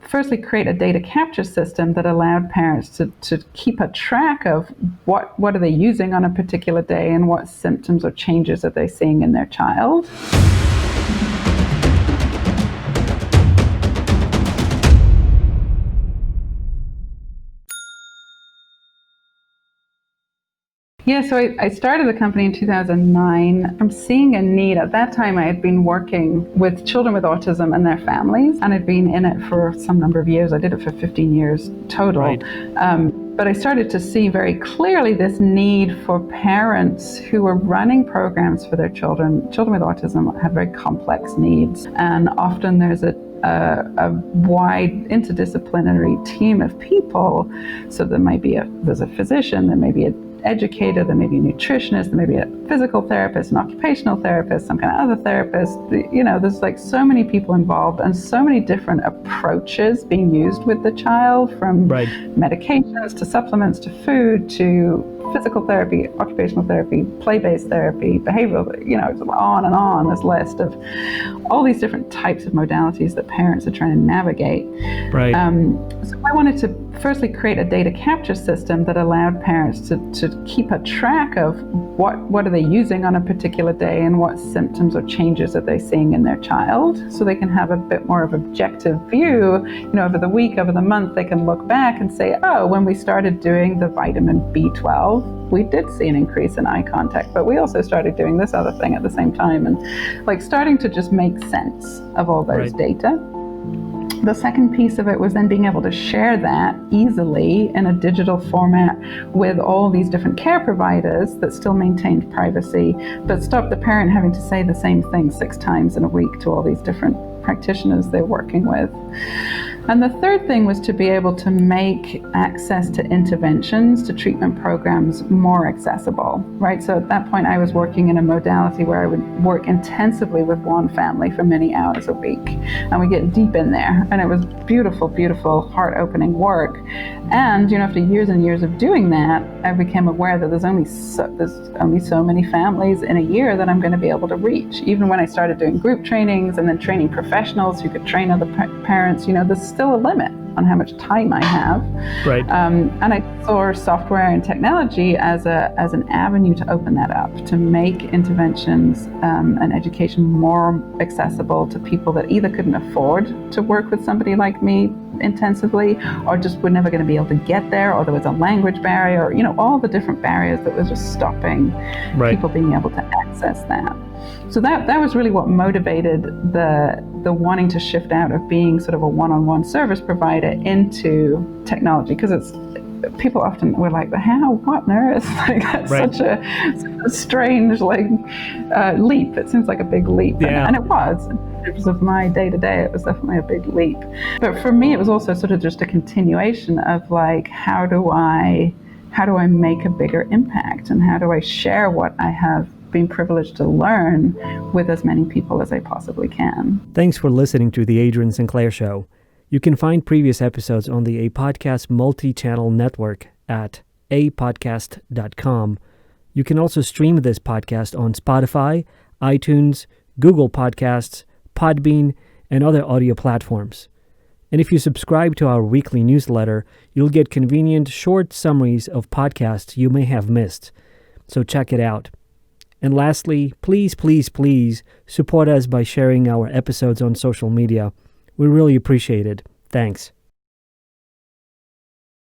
firstly create a data capture system that allowed parents to keep a track of what are they using on a particular day and what symptoms or changes are they seeing in their child. Yeah, so I started the company in 2009 from seeing a need. At that time, I had been working with children with autism and their families, and I'd been in it for some number of years. I did it for 15 years total. Right. But I started to see very clearly this need for parents who were running programs for their children. Children with autism have very complex needs, and often there's a wide interdisciplinary team of people. So there might be there's a physician, there may be an educator, there may be a nutritionist, there may be a physical therapist, an occupational therapist, some kind of other therapist. There's like so many people involved and so many different approaches being used with the child, from medications to supplements to food to physical therapy, occupational therapy, play-based therapy, behavioral, it's on and on, this list of all these different types of modalities that parents are trying to navigate. Right. So I wanted to firstly create a data capture system that allowed parents to keep a track of what are they using on a particular day and what symptoms or changes are they seeing in their child, so they can have a bit more of objective view. Over the week, over the month, they can look back and say, oh, when we started doing the vitamin B12, we did see an increase in eye contact, but we also started doing this other thing at the same time, and like starting to just make sense of all those data. The second piece of it was then being able to share that easily in a digital format with all these different care providers that still maintained privacy, but stopped the parent having to say the same thing 6 times in a week to all these different practitioners they're working with. And the third thing was to be able to make access to interventions, to treatment programs, more accessible, right? So at that point, I was working in a modality where I would work intensively with one family for many hours a week. And we get deep in there. And it was beautiful, beautiful, heart-opening work. And, after years and years of doing that, I became aware that there's only so many families in a year that I'm going to be able to reach. Even when I started doing group trainings and then training professionals who could train other parents, there's still a limit on how much time I have. Right. And I saw software and technology as an avenue to open that up, to make interventions and education more accessible to people that either couldn't afford to work with somebody like me intensively, or just were never going to be able to get there, or there was a language barrier, all the different barriers that was just stopping people being able to access that. So that was really what motivated the wanting to shift out of being sort of a one-on-one service provider into technology, because people often were like, how, what on earth? Like, that's such a strange leap. It seems like a big leap. Yeah. And it was. In terms of my day-to-day, it was definitely a big leap. But for me, it was also sort of just a continuation of like, how do I make a bigger impact, and how do I share what I have been privileged to learn with as many people as I possibly can. Thanks for listening to the Adrian Sinclair Show. You can find previous episodes on the Apodcast multi-channel network at apodcast.com. You can also stream this podcast on Spotify, iTunes, Google Podcasts, Podbean, and other audio platforms. And if you subscribe to our weekly newsletter, you'll get convenient short summaries of podcasts you may have missed. So check it out. And lastly, please, please, please support us by sharing our episodes on social media. We really appreciate it. Thanks.